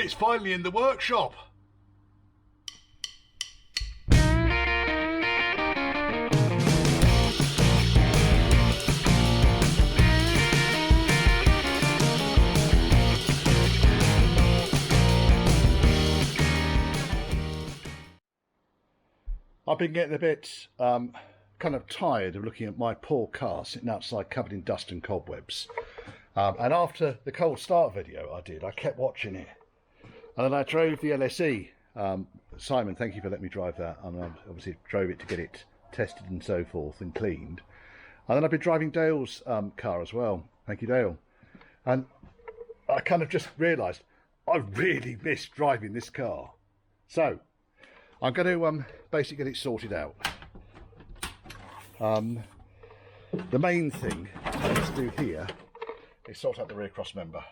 It's finally in the workshop. I've been getting a bit kind of tired of looking at my poor car sitting outside covered in dust and cobwebs. And after the cold start video I did, I kept watching it. And then I drove the LSE. Simon, thank you for letting me drive that. And I obviously drove it to get it tested and so forth and cleaned. And then I've been driving Dale's car as well. Thank you, Dale. And I kind of just realised I really miss driving this car. So I'm going to basically get it sorted out. The main thing let's do here is sort out the rear cross member.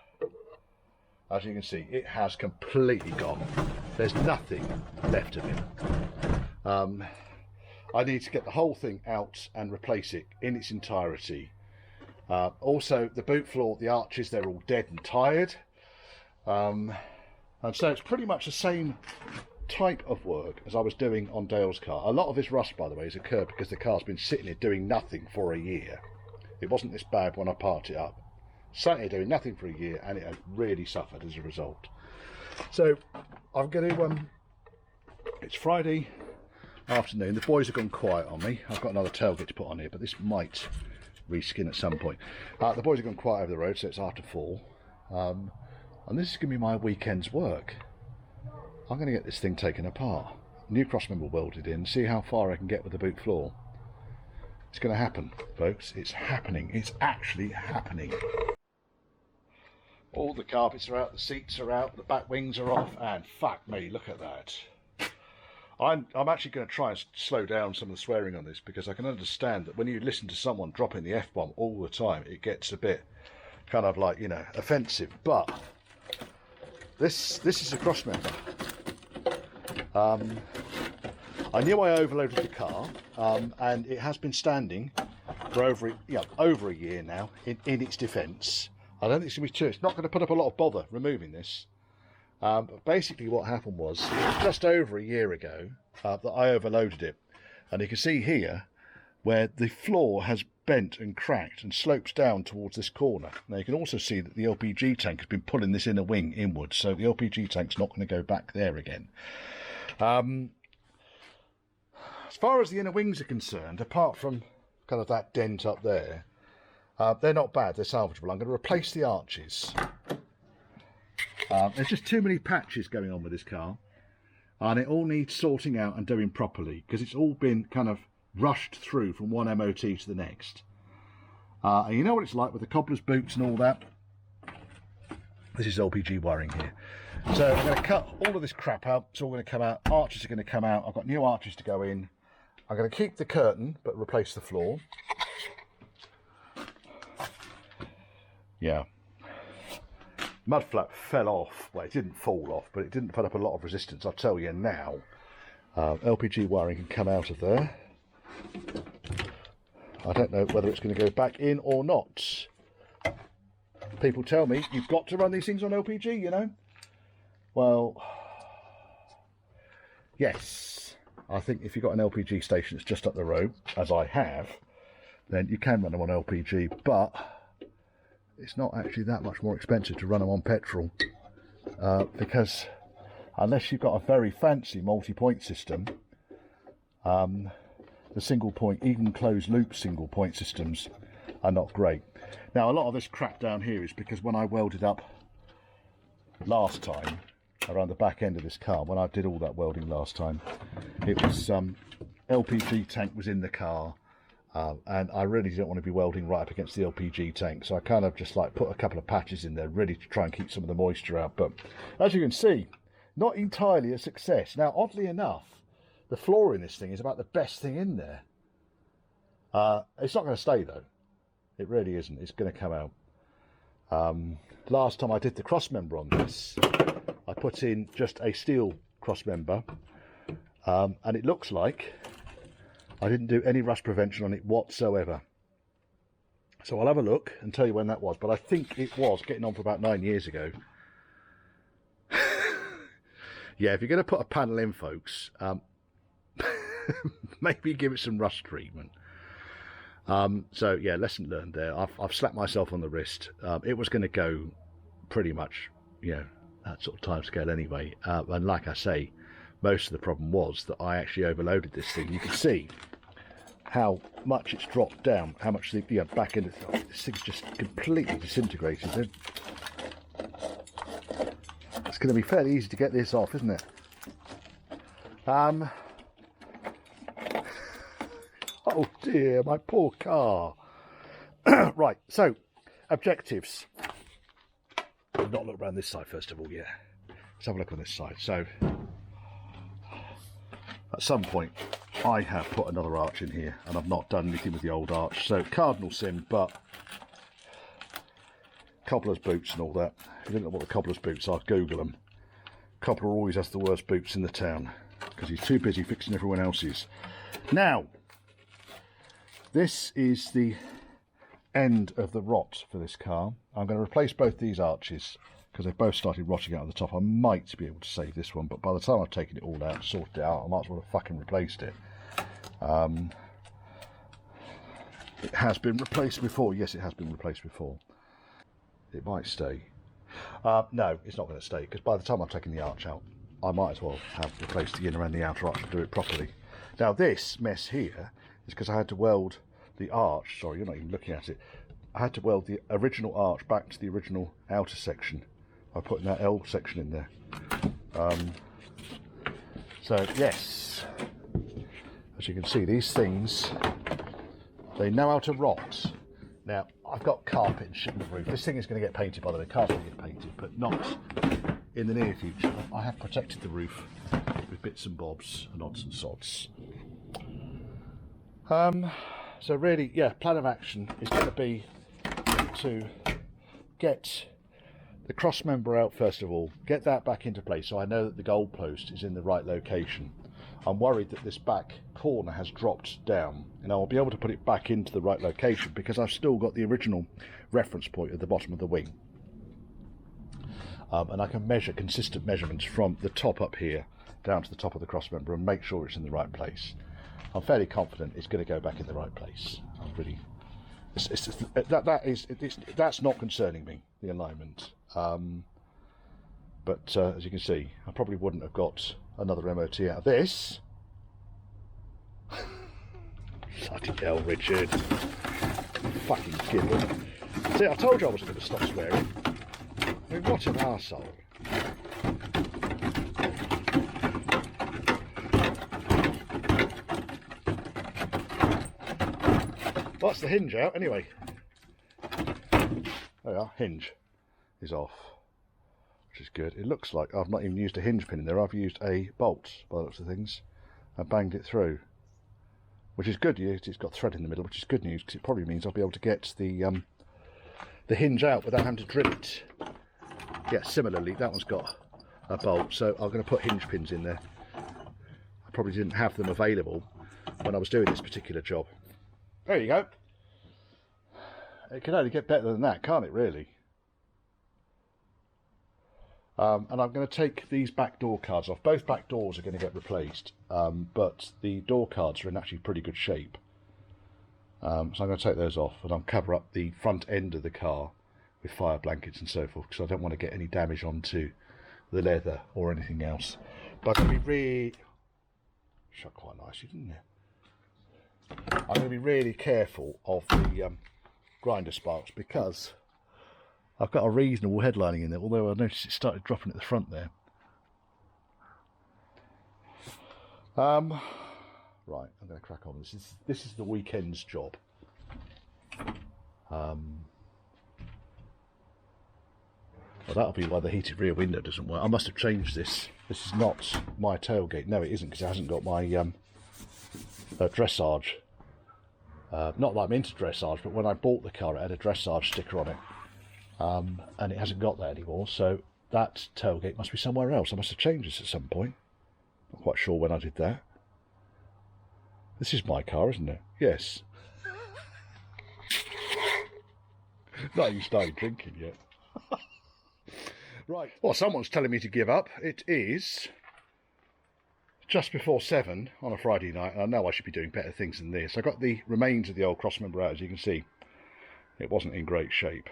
As you can see, it has completely gone. There's nothing left of it. I need to get the whole thing out and replace it in its entirety. Also, the boot floor, the arches, they're all dead and tired. And so it's pretty much the same type of work as I was doing on Dale's car. A lot of this rust, by the way, has occurred because the car's been sitting here doing nothing for a year. It wasn't this bad when I parked it up. Sat here doing nothing for a year, and it has really suffered as a result. So I'm going to it's Friday afternoon. The boys have gone quiet on me. I've got another tailgate to put on here, but this might reskin at some point. The boys have gone quiet over the road, so it's after 4, and this is going to be my weekend's work. I'm going to get this thing taken apart, new crossmember welded in, see how far I can get with the boot floor. It's going to happen, folks. It's happening. It's actually happening. All the carpets are out, the seats are out, the back wings are off, and fuck me, look at that. I'm actually going to try and slow down some of the swearing on this, because I can understand that when you listen to someone dropping the F-bomb all the time, it gets a bit kind of like, you know, offensive. But this is a crossmember. I knew I overloaded the car, and it has been standing for over a year now in its defence. I don't think it's going to be too. It's not going to put up a lot of bother removing this. But basically what happened was just over a year ago that I overloaded it. And you can see here where the floor has bent and cracked and slopes down towards this corner. Now you can also see that the LPG tank has been pulling this inner wing inwards. So the LPG tank's not going to go back there again. As far as the inner wings are concerned, apart from kind of that dent up there, they're not bad, they're salvageable. I'm going to replace the arches. There's just too many patches going on with this car, and it all needs sorting out and doing properly, because it's all been kind of rushed through from one MOT to the next. And you know what it's like with the cobbler's boots and all that. This is LPG wiring here. So I'm going to cut all of this crap out. It's all going to come out. Arches are going to come out. I've got new arches to go in. I'm going to keep the curtain, but replace the floor. Yeah. Mud flap fell off. Well, it didn't fall off, but it didn't put up a lot of resistance. I'll tell you now. LPG wiring can come out of there. I don't know whether it's going to go back in or not. People tell me you've got to run these things on LPG, you know. Well, yes. I think if you've got an LPG station that's just up the road, as I have, then you can run them on LPG, but it's not actually that much more expensive to run them on petrol, because unless you've got a very fancy multi-point system, the single point, even closed loop single point systems are not great. Now a lot of this crap down here is because when I welded up last time around the back end of this car, when I did all that welding last time, it was LPG tank was in the car, and I really didn't want to be welding right up against the LPG tank, so I kind of just like put a couple of patches in there ready to try and keep some of the moisture out. But as you can see, not entirely a success. Now oddly enough, the floor in this thing is about the best thing in there. It's not going to stay though. It really isn't. It's going to come out. Last time I did the cross member on this, I put in just a steel cross member, and it looks like I didn't do any rust prevention on it whatsoever. So I'll have a look and tell you when that was, but I think it was getting on for about 9 years ago. Yeah, if you're going to put a panel in, folks, maybe give it some rust treatment. So yeah, lesson learned there. I've slapped myself on the wrist. It was going to go pretty much, you know, that sort of time scale anyway. And like I say, most of the problem was that I actually overloaded this thing. You can see how much it's dropped down, how much the back end of this thing's just completely disintegrated. It's going to be fairly easy to get this off, isn't it? Oh dear, my poor car. Right, so objectives. I'll not look around this side first of all. Yeah, let's have a look on this side. So at some point I have put another arch in here, and I've not done anything with the old arch, so cardinal sin, but cobbler's boots and all that. If you don't know what the cobbler's boots are, Google them. Cobbler always has the worst boots in the town because he's too busy fixing everyone else's. Now, this is the end of the rot for this car. I'm going to replace both these arches because they've both started rotting out of the top. I might be able to save this one, but by the time I've taken it all out, sorted it out, I might as well have fucking replaced it. It has been replaced before. Yes, it has been replaced before. It might stay. No, it's not going to stay, because by the time I've taken the arch out, I might as well have replaced the inner and the outer arch to do it properly. Now this mess here is because I had to weld the arch, sorry, you're not even looking at it, I had to weld the original arch back to the original outer section by putting that L section in there. So yes, as you can see, these things, they know how to rot. Now, I've got carpet and shit on the roof. This thing is going to get painted, by the way. Car's going to get painted, but not in the near future. I have protected the roof with bits and bobs and odds and sods. So really, yeah, plan of action is going to be to get the cross member out first of all, get that back into place so I know that the goal post is in the right location. I'm worried that this back corner has dropped down, and I'll be able to put it back into the right location because I've still got the original reference point at the bottom of the wing. And I can measure consistent measurements from the top up here down to the top of the cross member and make sure it's in the right place. I'm fairly confident it's going to go back in the right place. I'm really, that's not concerning me, the alignment. But as you can see, I probably wouldn't have got another MOT out of this. Bloody hell, Richard. Fucking gibble. See, I told you I wasn't going to stop swearing. I mean, what an arsehole. Well, that's the hinge out, anyway. There we are, hinge is off, which is good. It looks like I've not even used a hinge pin in there. I've used a bolt, by the looks of things, and banged it through, which is good news. It's got thread in the middle, which is good news because it probably means I'll be able to get the hinge out without having to drill it. Yeah, similarly, that one's got a bolt, so I'm going to put hinge pins in there. I probably didn't have them available when I was doing this particular job. There you go. It can only get better than that, can't it, really? And I'm going to take these back door cards off. Both back doors are going to get replaced, but the door cards are in actually pretty good shape. So I'm going to take those off, and I'll cover up the front end of the car with fire blankets and so forth, because I don't want to get any damage onto the leather or anything else. But I'm going to be really... Shut quite nicely, didn't it? I'm going to be really careful of the grinder sparks, because I've got a reasonable headlining in there, although I noticed it started dropping at the front there. Right, I'm going to crack on. This is the weekend's job. Well, that'll be why the heated rear window doesn't work. I must have changed this. This is not my tailgate. No, it isn't, because it hasn't got my dressage. Not that I'm into dressage, but when I bought the car, it had a dressage sticker on it. And it hasn't got that anymore, so that tailgate must be somewhere else. I must have changed this at some point. Not quite sure when I did that. This is my car, isn't it? Yes. Not even started drinking yet. Right. Well, someone's telling me to give up. It is just before 7 on a Friday night, and I know I should be doing better things than this. I got the remains of the old crossmember out, as you can see. It wasn't in great shape.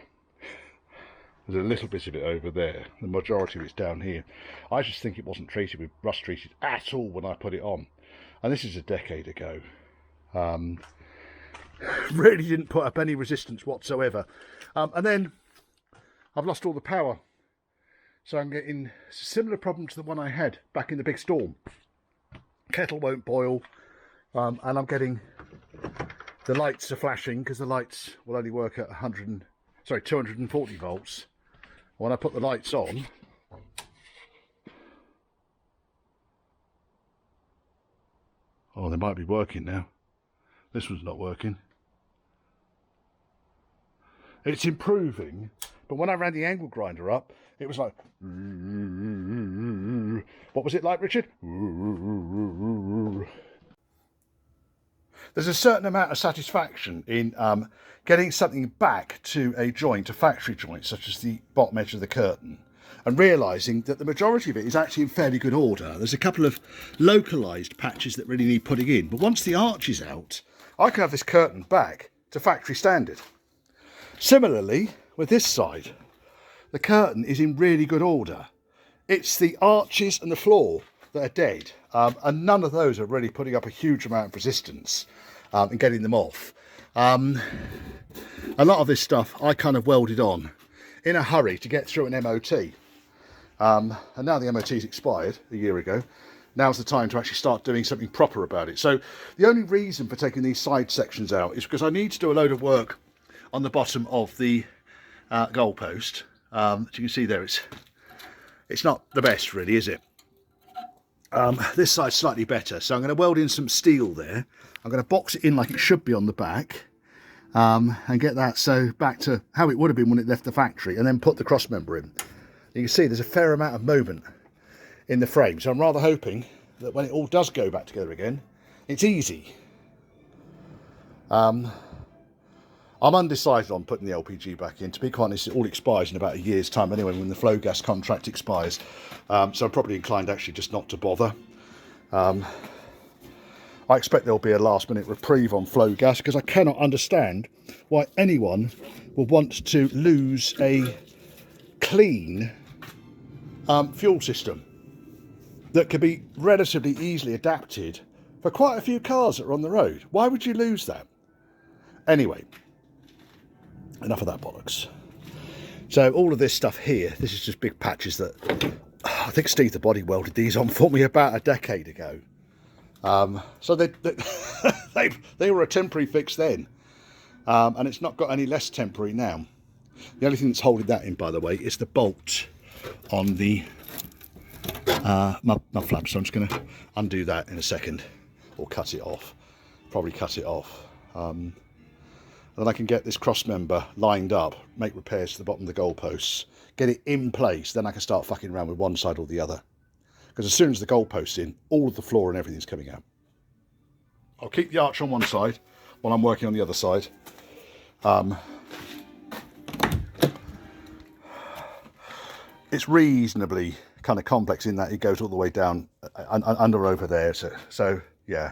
There's a little bit of it over there. The majority of it's down here. I just think it wasn't treated with rust treated at all when I put it on. And this is a decade ago. Really didn't put up any resistance whatsoever. And then I've lost all the power. So I'm getting a similar problem to the one I had back in the big storm. Kettle won't boil. And I'm getting... The lights are flashing because the lights will only work at 240 volts. When I put the lights on, oh, they might be working now. This one's not working. It's improving, but when I ran the angle grinder up, it was like, what was it like, Richard? There's a certain amount of satisfaction in getting something back to a joint, a factory joint, such as the bottom edge of the curtain, and realising that the majority of it is actually in fairly good order. There's a couple of localised patches that really need putting in, but once the arch is out, I can have this curtain back to factory standard. Similarly, with this side, the curtain is in really good order. It's the arches and the floor that are dead, and none of those are really putting up a huge amount of resistance and getting them off. A lot of this stuff I kind of welded on in a hurry to get through an MOT, and now the MOT's expired a year ago. Now's the time to actually start doing something proper about it. So the only reason for taking these side sections out is because I need to do a load of work on the bottom of the goalpost. As you can see there, it's not the best really, is it? This side's slightly better, so I'm going to weld in some steel there. I'm going to box it in like it should be on the back, and get that so back to how it would have been when it left the factory, and then put the cross member in. You can see there's a fair amount of movement in the frame, so I'm rather hoping that when it all does go back together again, it's easy. I'm undecided on putting the LPG back in. To be quite honest, it all expires in about a year's time anyway, when the flow gas contract expires. So I'm probably inclined actually just not to bother. I expect there'll be a last minute reprieve on flow gas, because I cannot understand why anyone would want to lose a clean fuel system that could be relatively easily adapted for quite a few cars that are on the road. Why would you lose that? Anyway, enough of that bollocks. So all of this stuff here, this is just big patches that I think Steve the Body welded these on for me about a decade ago. So they were a temporary fix then, and it's not got any less temporary now. The only thing that's holding that in, by the way, is the bolt on the mud flap. So I'm just going to undo that in a second, or cut it off. Probably cut it off. And then I can get this cross member lined up, make repairs to the bottom of the goalposts, get it in place, then I can start fucking around with one side or the other. Because as soon as the goalpost's in, all of the floor and everything's coming out. I'll keep the arch on one side while I'm working on the other side. It's reasonably kind of complex in that it goes all the way down under over there. So yeah,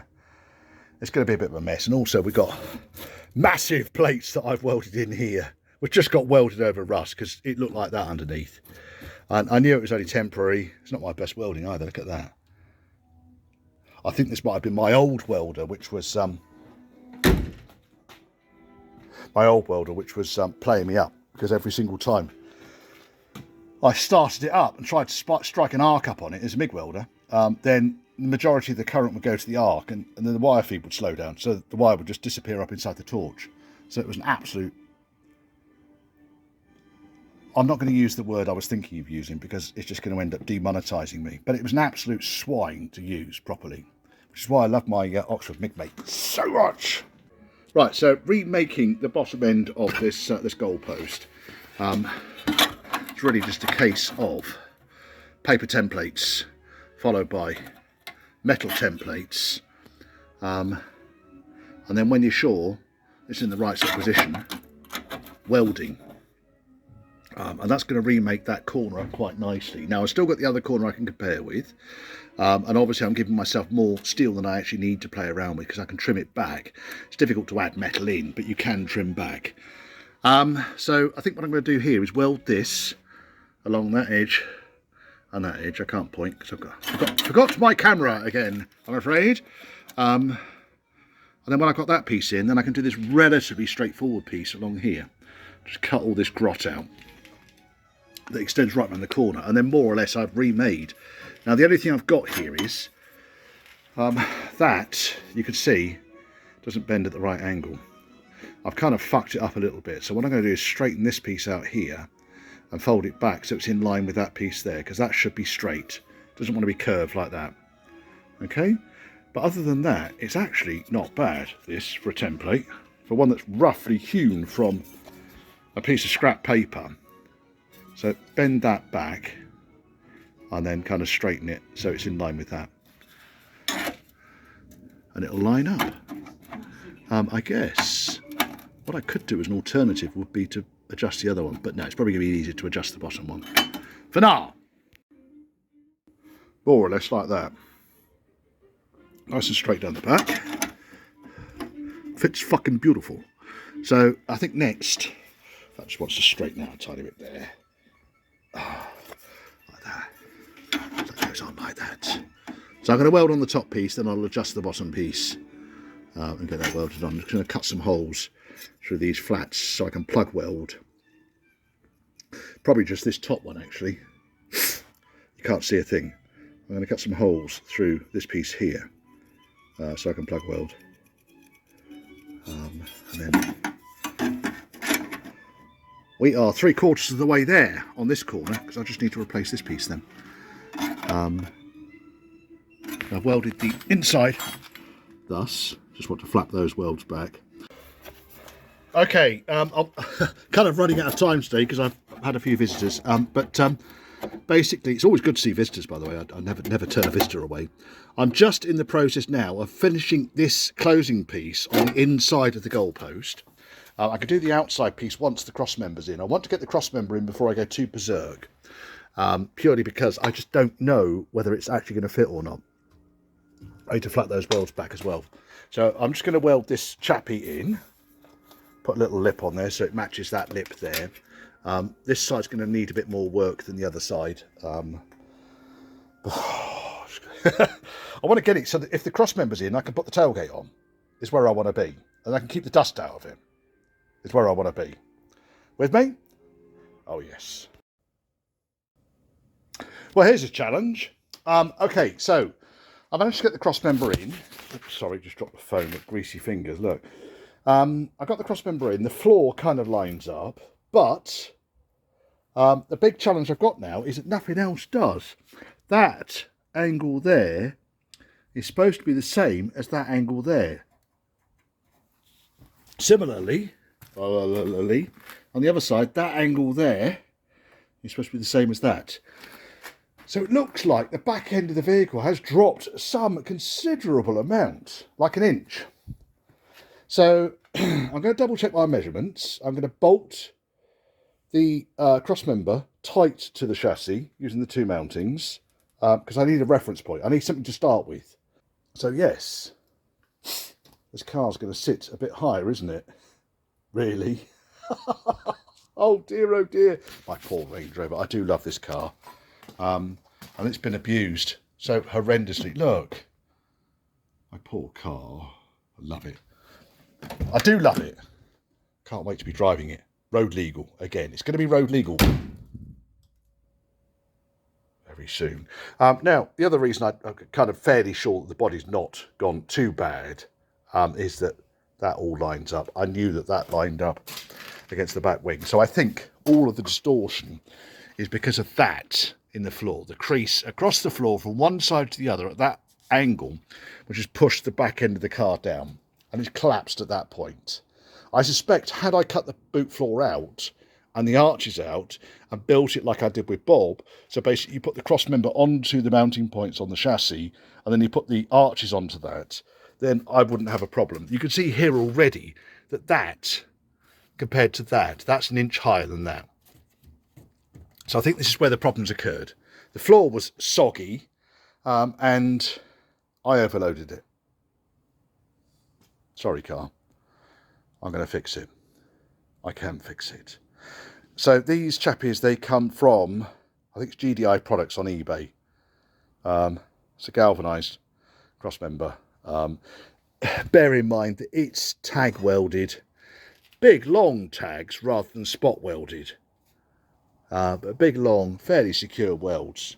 it's going to be a bit of a mess. And also we've got massive plates that I've welded in here, which just got welded over rust because it looked like that underneath. And I knew it was only temporary. It's not my best welding either. Look at that. I think this might have been my old welder, which was playing me up, because every single time I started it up and tried to strike an arc up on it as a MIG welder, then the majority of the current would go to the arc, and then the wire feed would slow down, so the wire would just disappear up inside the torch. So it was an absolute... I'm not going to use the word I was thinking of using, because it's just going to end up demonetising me, but it was an absolute swine to use properly, which is why I love my Oxford MIG mate so much. Right, so remaking the bottom end of this this goalpost. It's really just a case of paper templates followed by metal templates, and then when you're sure it's in the right sort of position, welding. And that's going to remake that corner up quite nicely. Now, I've still got the other corner I can compare with. And obviously I'm giving myself more steel than I actually need to play around with, because I can trim it back. It's difficult to add metal in, but you can trim back. So I think what I'm going to do here is weld this along that edge and that edge. I can't point because I've forgot my camera again, I'm afraid. And then when I've got that piece in, then I can do this relatively straightforward piece along here. Just cut all this grot out that extends right around the corner, and then more or less I've remade. Now the only thing I've got here is that, you can see, doesn't bend at the right angle. I've kind of fucked it up a little bit, so what I'm going to do is straighten this piece out here and fold it back so it's in line with that piece there, because that should be straight. It doesn't want to be curved like that. Okay, but other than that, it's actually not bad, this, for a template, for one that's roughly hewn from a piece of scrap paper. So bend that back and then kind of straighten it so it's in line with that, and it'll line up. I guess what I could do as an alternative would be to adjust the other one, but no, it's probably going to be easier to adjust the bottom one. For now, more or less like that. Nice and straight down the back. Fits fucking beautiful. So I think next, that just wants to straighten out a tiny bit there. Like that. So it goes on like that. So I'm going to weld on the top piece, then I'll adjust the bottom piece and get that welded on. I'm just going to cut some holes through these flats so I can plug weld. Probably just this top one actually. You can't see a thing. I'm going to cut some holes through this piece here so I can plug weld. And then we are 3/4 of the way there on this corner, because I just need to replace this piece then. I've welded the inside thus. Just want to flap those welds back. Okay, I'm kind of running out of time today because I've had a few visitors. Basically, it's always good to see visitors, by the way. I never turn a visitor away. I'm just in the process now of finishing this closing piece on the inside of the goalpost. I could do the outside piece once the cross member's in. I want to get the cross member in before I go too berserk, purely because I just don't know whether it's actually going to fit or not. I need to flat those welds back as well. So I'm just going to weld this chappy in, put a little lip on there so it matches that lip there. This side's going to need a bit more work than the other side. I want to get it so that if the cross member's in, I can put the tailgate on. Is where I want to be. And I can keep the dust out of it. Is where I want to be. With me? Oh, yes. Well, here's a challenge. Okay, so I managed to get the cross member in. Oops, sorry, just dropped the phone with greasy fingers. Look. I got the cross member in. The floor kind of lines up. But the big challenge I've got now is that nothing else does. That angle there is supposed to be the same as that angle there. Similarly, on the other side, that angle there is supposed to be the same as that. So it looks like the back end of the vehicle has dropped some considerable amount, like an inch. So I'm going to double check my measurements. I'm going to bolt the cross member tight to the chassis using the two mountings, because I need a reference point. I need something to start with. So yes, this car's going to sit a bit higher, isn't it? Really? Oh dear, my poor Range Rover. I do love this car, and it's been abused so horrendously. Look, my poor car. I love it. I do love it. Can't wait to be driving it. Road legal again. It's going to be road legal very soon. Now, the other reason I'm kind of fairly sure that the body's not gone too bad is that all lines up. I knew that lined up against the back wing. So I think all of the distortion is because of that in the floor. The crease across the floor from one side to the other at that angle, which has pushed the back end of the car down. And it's collapsed at that point. I suspect had I cut the boot floor out and the arches out and built it like I did with Bob, so basically you put the cross member onto the mounting points on the chassis and then you put the arches onto that, then I wouldn't have a problem. You can see here already that compared to that, that's an inch higher than that. So I think this is where the problems occurred. The floor was soggy, and I overloaded it. Sorry, car. I'm going to fix it. I can fix it. So these chappies, they come from, I think it's GDI products on eBay. It's a galvanised crossmember. Bear in mind that it's tag welded, big long tags rather than spot welded. But big long, fairly secure welds,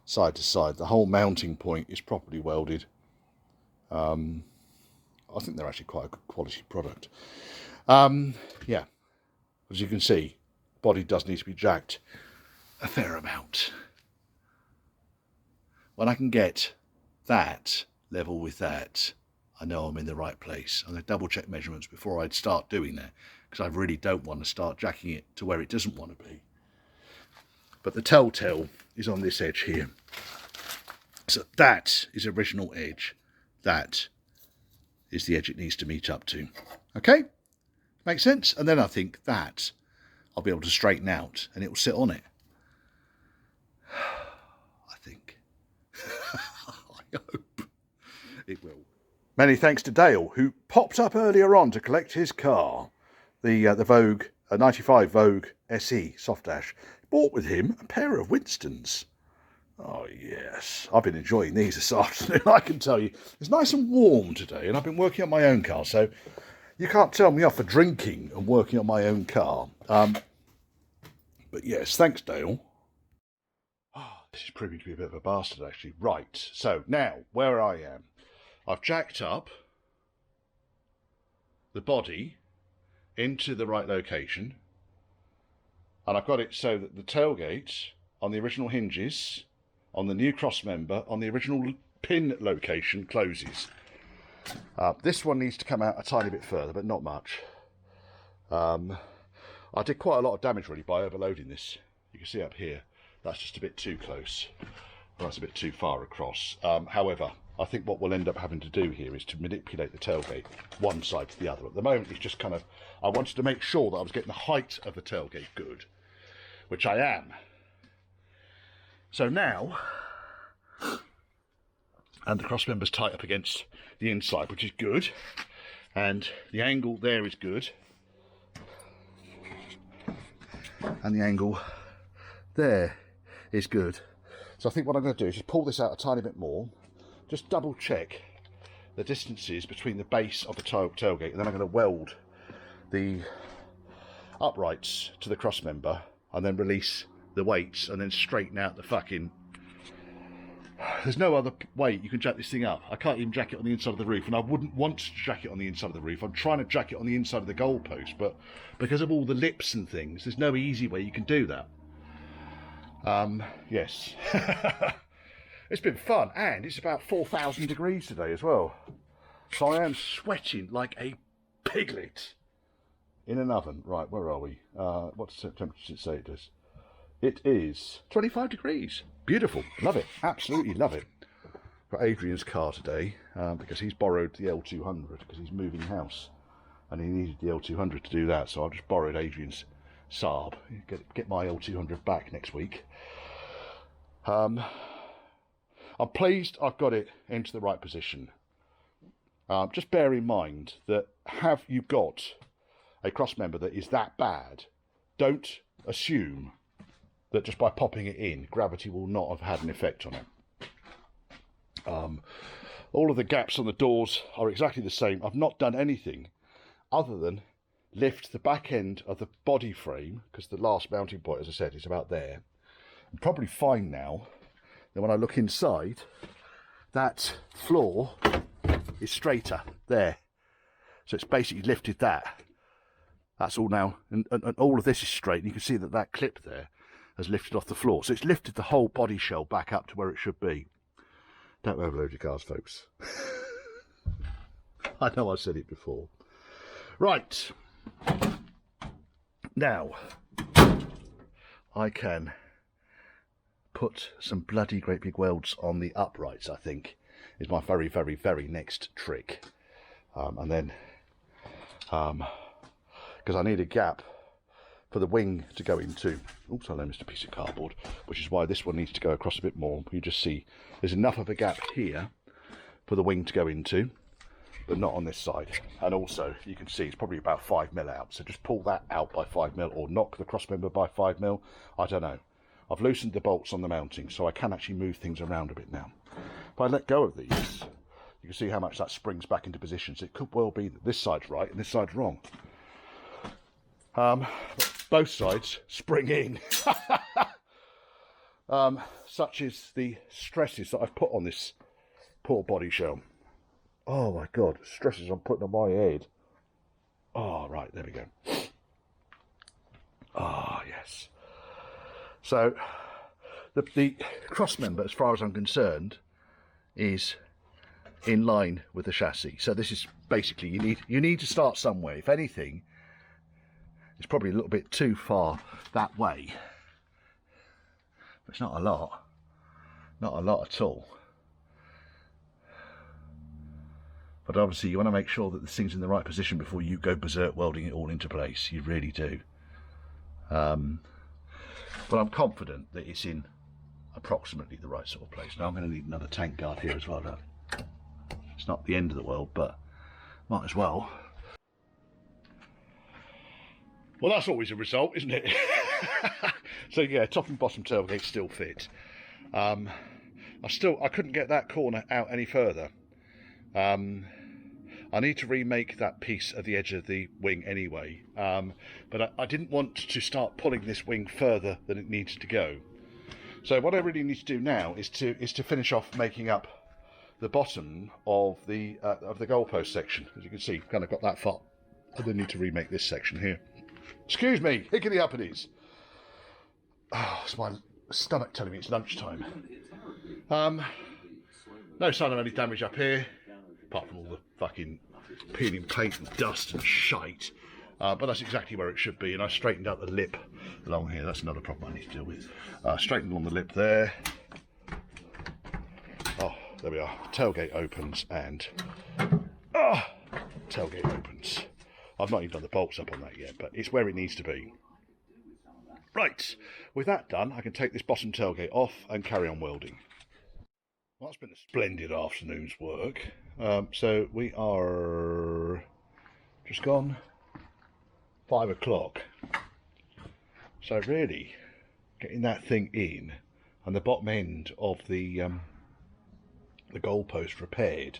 side to side. The whole mounting point is properly welded. I think they're actually quite a good quality product. Yeah, as you can see, body does need to be jacked a fair amount. When I can get that level with that, I know I'm in the right place. I'm going to double check measurements before I'd start doing that, because I really don't want to start jacking it to where it doesn't want to be. But the telltale is on this edge here. So that is original edge. That is the edge it needs to meet up to. Okay? Makes sense? And then I think that I'll be able to straighten out and it will sit on it. I think. I hope it will. Many thanks to Dale, who popped up earlier on to collect his car. The Vogue, 95 Vogue SE Soft Dash. Bought with him a pair of Winstons. Oh yes, I've been enjoying these this afternoon. I can tell you, it's nice and warm today, and I've been working on my own car, so you can't tell me off for drinking and working on my own car. But yes, thanks, Dale. Oh, this is proving to be a bit of a bastard, actually. Right, so now where I am, I've jacked up the body into the right location, and I've got it so that the tailgate on the original hinges, on the new cross member, on the original pin location closes. This one needs to come out a tiny bit further, but not much. I did quite a lot of damage really by overloading this. You can see up here, that's just a bit too close. That's a bit too far across. However, I think what we'll end up having to do here is to manipulate the tailgate one side to the other. At the moment, it's just kind of, I wanted to make sure that I was getting the height of the tailgate good, which I am. So now, and the cross member's tight up against the inside, which is good, and the angle there is good, and the angle there is good. So I think what I'm going to do is just pull this out a tiny bit more, just double check the distances between the base of the tailgate, and then I'm going to weld the uprights to the cross member, and then release the weights, and then straighten out the fucking... There's no other way you can jack this thing up. I can't even jack it on the inside of the roof, and I wouldn't want to jack it on the inside of the roof. I'm trying to jack it on the inside of the goalpost, but because of all the lips and things, there's no easy way you can do that. Yes. It's been fun, and it's about 4,000 degrees today as well. So I am sweating like a piglet in an oven. Right, where are we? What temperature does it say it is? It is 25 degrees. Beautiful. Love it. Absolutely love it. Got Adrian's car today because he's borrowed the L200 because he's moving house and he needed the L200 to do that. So I've just borrowed Adrian's Saab. Get my L200 back next week. I'm pleased I've got it into the right position. Just bear in mind that have you got a cross member that is that bad, don't assume that just by popping it in, gravity will not have had an effect on it. All of the gaps on the doors are exactly the same. I've not done anything other than lift the back end of the body frame, because the last mounting point, as I said, is about there. I'm probably fine now. Then when I look inside, that floor is straighter there. So it's basically lifted that. That's all now, and all of this is straight. And you can see that that clip there has lifted off the floor. So it's lifted the whole body shell back up to where it should be. Don't overload your cars, folks. I know I've said it before. Right. Now, I can put some bloody great big welds on the uprights, I think, is my very, very, very next trick. And then, because I need a gap for the wing to go into. Oops, hello, Mr. Piece of Cardboard, which is why this one needs to go across a bit more. You just see there's enough of a gap here for the wing to go into, but not on this side. And also, you can see it's probably about 5mm out. So just pull that out by 5mm, or knock the cross member by 5mm. I don't know. I've loosened the bolts on the mounting, so I can actually move things around a bit now. If I let go of these, you can see how much that springs back into position. So it could well be that this side's right and this side's wrong. Both sides spring in. Such is the stresses that I've put on this poor body shell. Oh my God, stresses I'm putting on my head. Oh, right, there we go. Ah, yes. So, the cross member, as far as I'm concerned, is in line with the chassis. So this is basically, you need to start somewhere. If anything, it's probably a little bit too far that way. But it's not a lot. Not a lot at all. But obviously you want to make sure that the thing's in the right position before you go berserk welding it all into place. You really do. But I'm confident that it's in approximately the right sort of place. Now I'm going to need another tank guard here as well. It's not the end of the world, but might as well. Well, that's always a result, isn't it? So yeah, top and bottom tailgate still fit. I couldn't get that corner out any further. I need to remake that piece at the edge of the wing anyway, but I didn't want to start pulling this wing further than it needs to go. So what I really need to do now is to finish off making up the bottom of the goalpost section. As you can see, kind of got that far. I then need to remake this section here. Excuse me, hickety uppity. Oh, it's my stomach telling me it's lunchtime. No sign of any damage up here, apart from all the fucking peeling paint and dust and shite. But that's exactly where it should be. And I straightened out the lip along here. That's another problem I need to deal with. Straightened along the lip there. Oh, there we are. Tailgate opens and tailgate opens. I've not even done the bolts up on that yet, but it's where it needs to be. Right, with that done, I can take this bottom tailgate off and carry on welding. Well, that's been a splendid afternoon's work. So we are just gone 5 o'clock. So really, getting that thing in and the bottom end of the goalpost repaired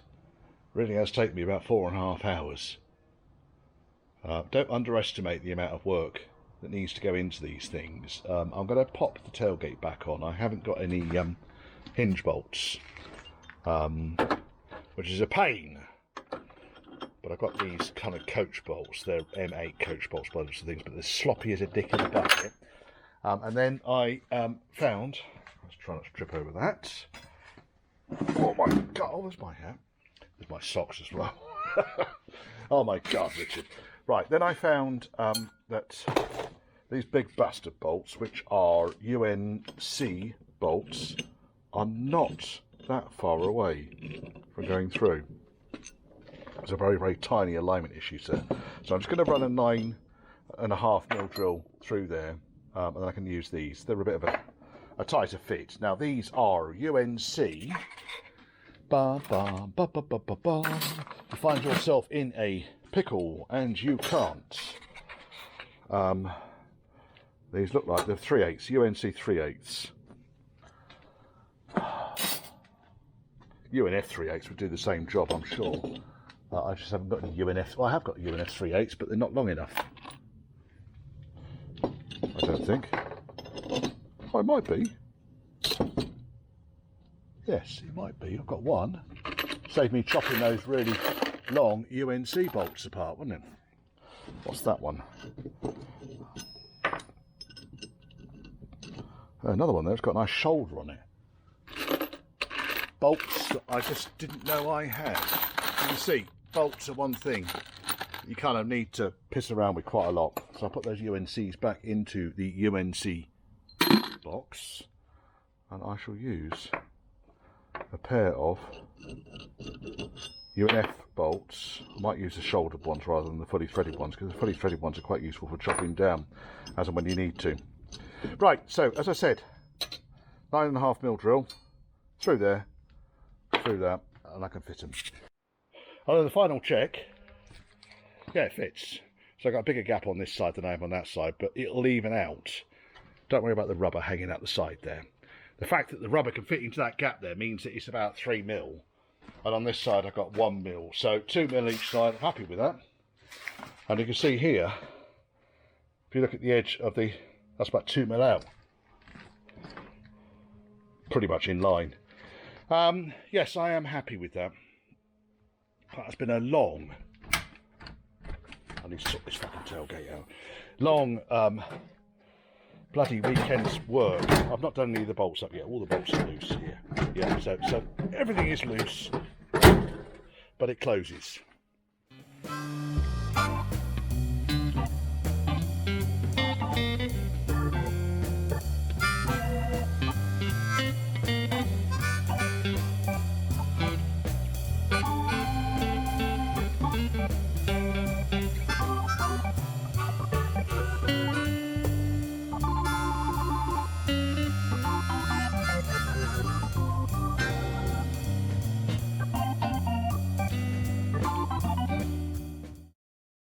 really has taken me about 4.5 hours. Don't underestimate the amount of work that needs to go into these things. I'm going to pop the tailgate back on. I haven't got any hinge bolts, which is a pain. But I've got these kind of coach bolts. They're M8 coach bolts by the looks of things, but they're sloppy as a dick in a bucket. And then I found, let's try not to trip over that. Oh my God, oh, there's my hat. There's my socks as well. Oh my God, Richard. Right, then I found that these big bastard bolts, which are UNC bolts, are not that far away from going through. There's a very, very tiny alignment issue, sir. So I'm just going to run a 9.5mm drill through there, and then I can use these. They're a bit of a tighter fit. Now these are UNC. Ba, ba, ba, ba, ba, ba, ba. You find yourself in a pickle and you can't. These look like they're 3/8, UNC 3/8. UNF 3/8 would do the same job, I'm sure. I just haven't got any UNF. Well, I have got UNF 3/8, but they're not long enough. I don't think. Oh, it might be. Yes, it might be. I've got one. Saved me chopping those really long UNC bolts apart, wouldn't it? What's that one? Another one there. It's got a nice shoulder on it. Bolts that I just didn't know I had. You can see, bolts are one thing you kind of need to piss around with quite a lot. So I put those UNCs back into the UNC box, and I shall use a pair of UNF bolts. I might use the shouldered ones rather than the fully threaded ones, because the fully threaded ones are quite useful for chopping down as and when you need to. Right, so as I said, 9.5mm drill through there, through that, and I can fit them. Although the final check, yeah, it fits. So I've got a bigger gap on this side than I have on that side, but it'll even out. Don't worry about the rubber hanging out the side there. The fact that the rubber can fit into that gap there means that it's about 3mm. And on this side I've got 1mm. So 2mm each side, I'm happy with that. And you can see here, if you look at the edge of the, that's about 2mm out. Pretty much in line. Yes, I am happy with that. But it's been a long, I need to sort this fucking tailgate out. Long bloody weekend's work. I've not done any of the bolts up yet. All the bolts are loose here. Yeah, so everything is loose, but it closes.